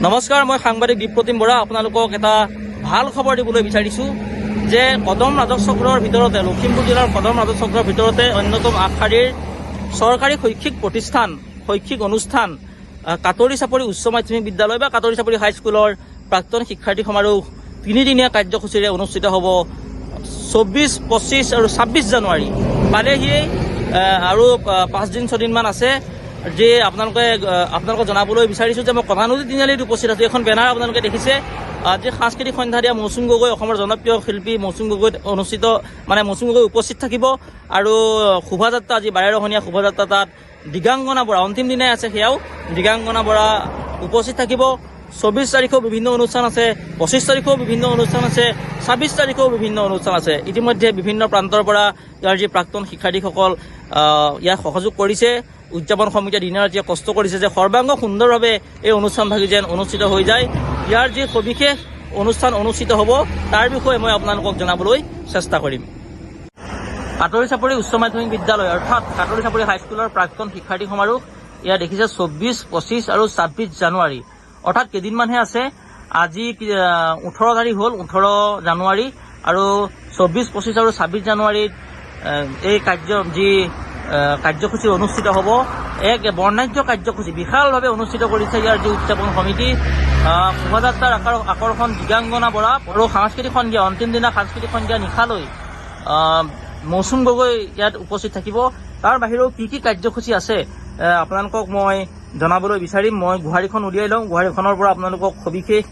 নমস্কাৰ, মই সাংবাদিক দীপপ্ৰতিম বৰা। আপোনালোকক এটা ভাল খবৰ দিবলৈ বিচাৰিছোঁ যে কদম ৰাজহ চক্ৰৰ ভিতৰতে, লখিমপুৰ জিলাৰ কদম ৰাজহ চক্ৰৰ ভিতৰতে অন্যতম আগশাৰীৰ চৰকাৰী শৈক্ষিক প্ৰতিষ্ঠান, শৈক্ষিক অনুষ্ঠান কাটৰি চাপৰি উচ্চ মাধ্যমিক বিদ্যালয় বা কাটৰি চাপৰি হাইস্কুলৰ প্ৰাক্তন শিক্ষাৰ্থী সমাৰোহ 3 দিনীয়া কাৰ্যসূচীৰে অনুষ্ঠিত হ'ব 24, 25 আৰু 26 জানুৱাৰী। পালেহিয়ে আৰু 5 দিন 6 দিনমান আছে। যে আপোনালোকক জনাবলৈ বিচাৰিছোঁ যে মই কণানদী তিনিআলিত উপস্থিত আছোঁ। এখন বেনাৰ আপোনালোকে দেখিছে। যি সাংস্কৃতিক সন্ধ্যা দিয়া মৌচুম গগৈ, অসমৰ জনপ্ৰিয় শিল্পী মৌচুম গগৈ মৌচুম গগৈ উপস্থিত থাকিব। আৰু শোভাযাত্ৰা, আজি 12ৰহণীয়া শোভাযাত্ৰা, তাত দিগাংগনা বৰা অন্তিম দিনাই আছে, সেয়াও দিগাংগনা বৰা উপস্থিত থাকিব। 24 তাৰিখেও বিভিন্ন অনুষ্ঠান আছে, 25 তাৰিখেও বিভিন্ন অনুষ্ঠান আছে, 26 তাৰিখেও বিভিন্ন অনুষ্ঠান আছে। ইতিমধ্যে বিভিন্ন প্ৰান্তৰ পৰা ইয়াৰ যি প্ৰাক্তন শিক্ষাৰ্থীসকল ইয়াক সহযোগ কৰিছে। উদযাপন সমিতিয়ে দিনে ৰাতিয়ে কষ্ট কৰিছে যে সৰ্বাংগ সুন্দৰভাৱে এই অনুষ্ঠানভাগি যেন অনুষ্ঠিত হৈ যায়। ইয়াৰ যি সবিশেষ অনুষ্ঠান অনুষ্ঠিত হ'ব তাৰ বিষয়ে মই আপোনালোকক জনাবলৈ চেষ্টা কৰিম। কাটৰি চাপৰি উচ্চ মাধ্যমিক বিদ্যালয় অৰ্থাৎ কাটৰি চাপৰি হাইস্কুলৰ প্ৰাক্তন শিক্ষাৰ্থী সমাৰোহ ইয়াত দেখিছে 24, 25 আৰু 26 জানুৱাৰী, অৰ্থাৎ কেইদিনমানহে আছে। আজি 18 তাৰিখ হ'ল, 18 জানুৱাৰী, আৰু 24, 25 আৰু 26 জানুৱাৰীত এই কাৰ্যসূচী অনুষ্ঠিত হ'ব। এক বৰ্ণাঢ্য কাৰ্যসূচী বিশালভাৱে অনুষ্ঠিত কৰিছে ইয়াৰ যি উদযাপন সমিতি। শোভাযাত্ৰাৰ আকৰ্ষণ দিগাংগনা বৰা আৰু সাংস্কৃতিক সন্ধ্যা, অন্তিম দিনা সাংস্কৃতিক সন্ধ্যা নিশালৈ মৌচুম গগৈ ইয়াত উপস্থিত থাকিব। তাৰ বাহিৰেও কি কি কাৰ্যসূচী আছে আপোনালোকক মই জনাবলৈ বিচাৰিম। মই গুহাৰীখন উলিয়াই লওঁ, গুহাৰীখনৰ পৰা আপোনালোকক সবিশেষ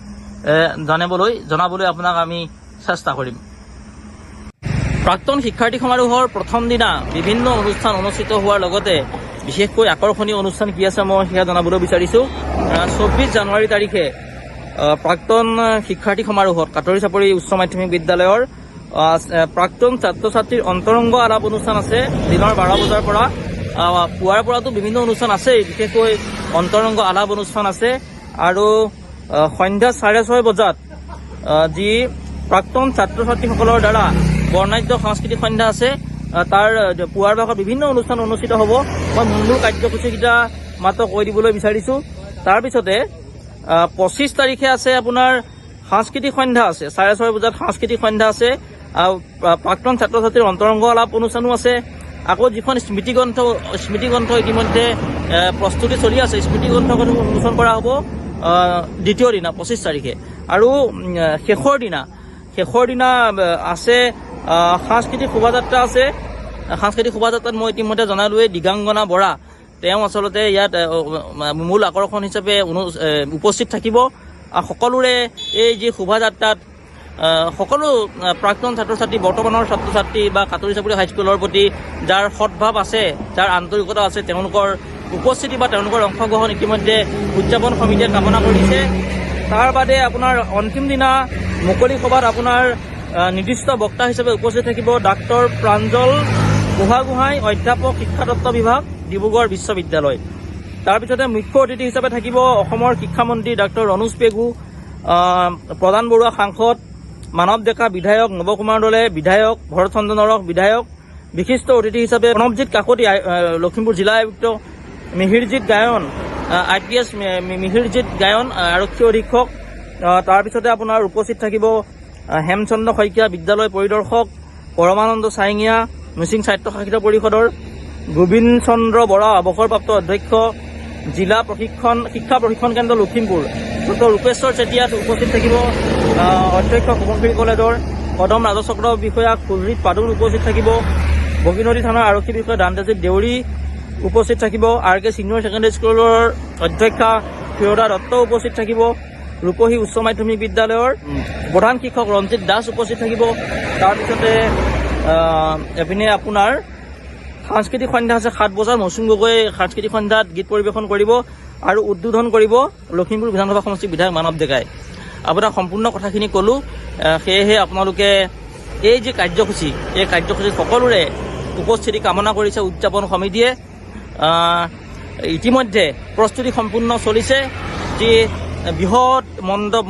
জনাবলৈ আপোনাক আমি চেষ্টা কৰিম। প্ৰাক্তন শিক্ষাৰ্থী সমাৰোহৰ প্ৰথম দিনা বিভিন্ন অনুষ্ঠান অনুষ্ঠিত হোৱাৰ লগতে বিশেষকৈ আকৰ্ষণীয় অনুষ্ঠান কি আছে মই সেয়া জনাবলৈ বিচাৰিছোঁ। 24 জানুৱাৰী তাৰিখে প্ৰাক্তন শিক্ষাৰ্থী সমাৰোহত কাটৰি চাপৰি উচ্চ মাধ্যমিক বিদ্যালয়ৰ প্ৰাক্তন ছাত্ৰ ছাত্ৰীৰ অন্তৰংগ আলাপ অনুষ্ঠান আছে। দিনৰ 12 বজাৰ পৰা, পুৱাৰ পৰাতো বিভিন্ন অনুষ্ঠান আছেই, বিশেষকৈ অন্তৰংগ আলাপ অনুষ্ঠান আছে। আৰু সন্ধ্যা 6:30 বজাত যি প্ৰাক্তন ছাত্ৰ ছাত্ৰীসকলৰ দ্বাৰা বৰ্ণাঢ্য সাংস্কৃতিক সন্ধ্যা আছে, তাৰ পুৱাৰ ভাগত বিভিন্ন অনুষ্ঠান অনুষ্ঠিত হ'ব। মই মূল কাৰ্যসূচীকেইটা মাত্ৰ কৈ দিবলৈ বিচাৰিছোঁ। তাৰপিছতে 25 তাৰিখে আছে আপোনাৰ সাংস্কৃতিক সন্ধ্যা আছে, 6:30 বজাত সাংস্কৃতিক সন্ধ্যা আছে। প্ৰাক্তন ছাত্ৰ ছাত্ৰীৰ অন্তৰংগ আলাপ অনুষ্ঠানো আছে। আকৌ যিখন স্মৃতিগ্ৰন্থ ইতিমধ্যে প্ৰস্তুতি চলি আছে, স্মৃতিগ্ৰন্থখন উন্মোচন কৰা হ'ব দ্বিতীয় দিনা 25 তাৰিখে। আৰু শেষৰ দিনা আছে সাংস্কৃতিক শোভাযাত্ৰা আছে। সাংস্কৃতিক শোভাযাত্ৰাত মই ইতিমধ্যে জনালোৱেই দিগাংগনা বৰা, তেওঁ আচলতে ইয়াত মূল আকৰ্ষণ হিচাপে উপস্থিত থাকিব। সকলোৰে এই যি শোভাযাত্ৰাত সকলো প্ৰাক্তন ছাত্ৰ ছাত্ৰী, বৰ্তমানৰ ছাত্ৰ ছাত্ৰী বা কাটৰি চাপৰি হাইস্কুলৰ প্ৰতি যাৰ সদ্ভাৱ আছে, যাৰ আন্তৰিকতা আছে, তেওঁলোকৰ উপস্থিতি বা তেওঁলোকৰ অংশগ্ৰহণ ইতিমধ্যে উদযাপন সমিতিয়ে কামনা কৰিছে। তাৰ বাদে আপোনাৰ অন্তিম দিনা মুকলি সভাত আপোনাৰ নিৰ্দিষ্ট বক্তা হিচাপে উপস্থিত থাকিব ডাক্তৰ প্ৰাঞ্জল বুঢ়াগোহাঁই, অধ্যাপক শিক্ষাতত্ত্ব বিভাগ, ডিব্ৰুগড় বিশ্ববিদ্যালয়। তাৰপিছতে মুখ্য অতিথি হিচাপে থাকিব অসমৰ শিক্ষামন্ত্ৰী ডাক্তৰ ৰণোজ পেগু, প্ৰধান বৰুৱা সাংসদ, মানৱ ডেকা বিধায়ক, নৱকুমাৰ দলে বিধায়ক, ভৰত চন্দ্ৰ নৰহ বিধায়ক, বিশিষ্ট অতিথি হিচাপে প্ৰণৱজিৎ কাকতি, লখিমপুৰ জিলা আয়ুক্ত, মিহিৰজিৎ গায়ন, IPS মিহিৰজিৎ গায়ন, আৰক্ষী অধীক্ষক। তাৰপিছতে আপোনাৰ উপস্থিত থাকিব হেমচন্দ্ৰ শইকীয়া, বিদ্যালয় পৰিদৰ্শক, পৰমানন্দ চাইঙীয়া, মিচিং স্বায়ত্তশাসিত পৰিষদৰ, গোবিন্দ চন্দ্ৰ বৰা, অৱসৰপ্ৰাপ্ত অধ্যক্ষ, জিলা শিক্ষা প্ৰশিক্ষণ কেন্দ্ৰ লখিমপুৰ, ডক্টৰ ৰূপেশ্বৰ চেতিয়াত উপস্থিত থাকিব অধ্যক্ষ সোৱণশিৰি কলেজৰ, কদম ৰাজহ চক্ৰ বিষয়া সুজিত পাদুল উপস্থিত থাকিব, বগীনদী থানাৰ আৰক্ষী বিষয়া দান্তেজিৎ দেউৰী উপস্থিত থাকিব, RK ছিনিয়ৰ ছেকেণ্ডেৰী স্কুলৰ অধ্যক্ষা ক্ষীৰোদা দত্ত উপস্থিত থাকিব, ৰূপহী উচ্চ মাধ্যমিক বিদ্যালয়ৰ প্ৰধান শিক্ষক ৰঞ্জিত দাস উপস্থিত থাকিব। তাৰপিছতে এপিনে আপোনাৰ সাংস্কৃতিক সন্ধ্যা আছে 7 বজাত, মৌচুম গগৈ সাংস্কৃতিক সন্ধ্যাত গীত পৰিৱেশন কৰিব আৰু উদ্বোধন কৰিব লখিমপুৰ বিধানসভা সমষ্টিৰ বিধায়ক মানৱ ডেকাই। আপোনাক সম্পূৰ্ণ কথাখিনি ক'লোঁ। সেয়েহে আপোনালোকে এই যি কাৰ্যসূচী, এই কাৰ্যসূচীত সকলোৰে উপস্থিতি কামনা কৰিছে উদযাপন সমিতিয়ে। ইতিমধ্যে প্ৰস্তুতি সম্পূৰ্ণ চলিছে। যি বৃহৎ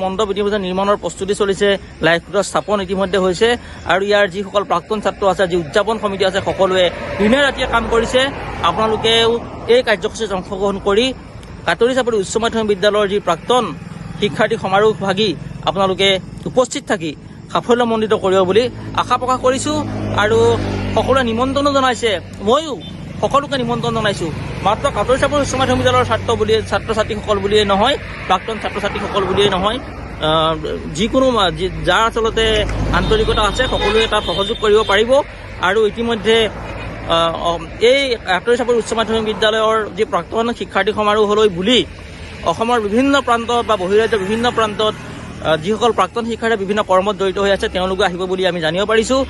মণ্ডপ ইতিমধ্যে নিৰ্মাণৰ প্ৰস্তুতি চলিছে, লাইট খুঁটাৰ স্থাপন ইতিমধ্যে হৈছে। আৰু ইয়াৰ যিসকল প্ৰাক্তন ছাত্ৰ আছে, যি উদযাপন সমিতি আছে, সকলোৱে দিনে ৰাতিয়ে কাম কৰিছে। আপোনালোকেও এই কাৰ্যসূচীত অংশগ্ৰহণ কৰি কাটৰি চাপৰি উচ্চ মাধ্যমিক বিদ্যালয়ৰ যি প্ৰাক্তন শিক্ষাৰ্থী সমাৰোহ ভাগি আপোনালোকে উপস্থিত থাকি সাফল্যমণ্ডিত কৰিব বুলি আশা প্ৰকাশ কৰিছোঁ। আৰু সকলোৱে নিমন্ত্ৰণো জনাইছে, ময়ো সকলোকে নিমন্ত্ৰণ জনাইছোঁ। মাত্ৰ কাটৰি চাপৰি উচ্চ মাধ্যমিক বিদ্যালয়ৰ ছাত্ৰ ছাত্ৰীসকল বুলিয়েই নহয়, প্ৰাক্তন ছাত্ৰ ছাত্ৰীসকল বুলিয়েই নহয়, যিকোনো যাৰ আচলতে আন্তৰিকতা আছে সকলোৱে তাত সহযোগ কৰিব পাৰিব। আৰু ইতিমধ্যে এই কাটৰি চাপৰি উচ্চ মাধ্যমিক বিদ্যালয়ৰ যি প্ৰাক্তন শিক্ষাৰ্থী সমাৰোহলৈ বুলি অসমৰ বিভিন্ন প্ৰান্তত বা বহিৰাজ্যৰ বিভিন্ন প্ৰান্তত যিসকল প্ৰাক্তন শিক্ষাৰ্থীয়ে বিভিন্ন কৰ্মত জড়িত হৈ আছে তেওঁলোকে আহিব বুলি আমি জানিব পাৰিছোঁ।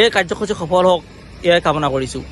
এই কাৰ্যসূচী সফল হওক এয়াই কামনা কৰিছোঁ।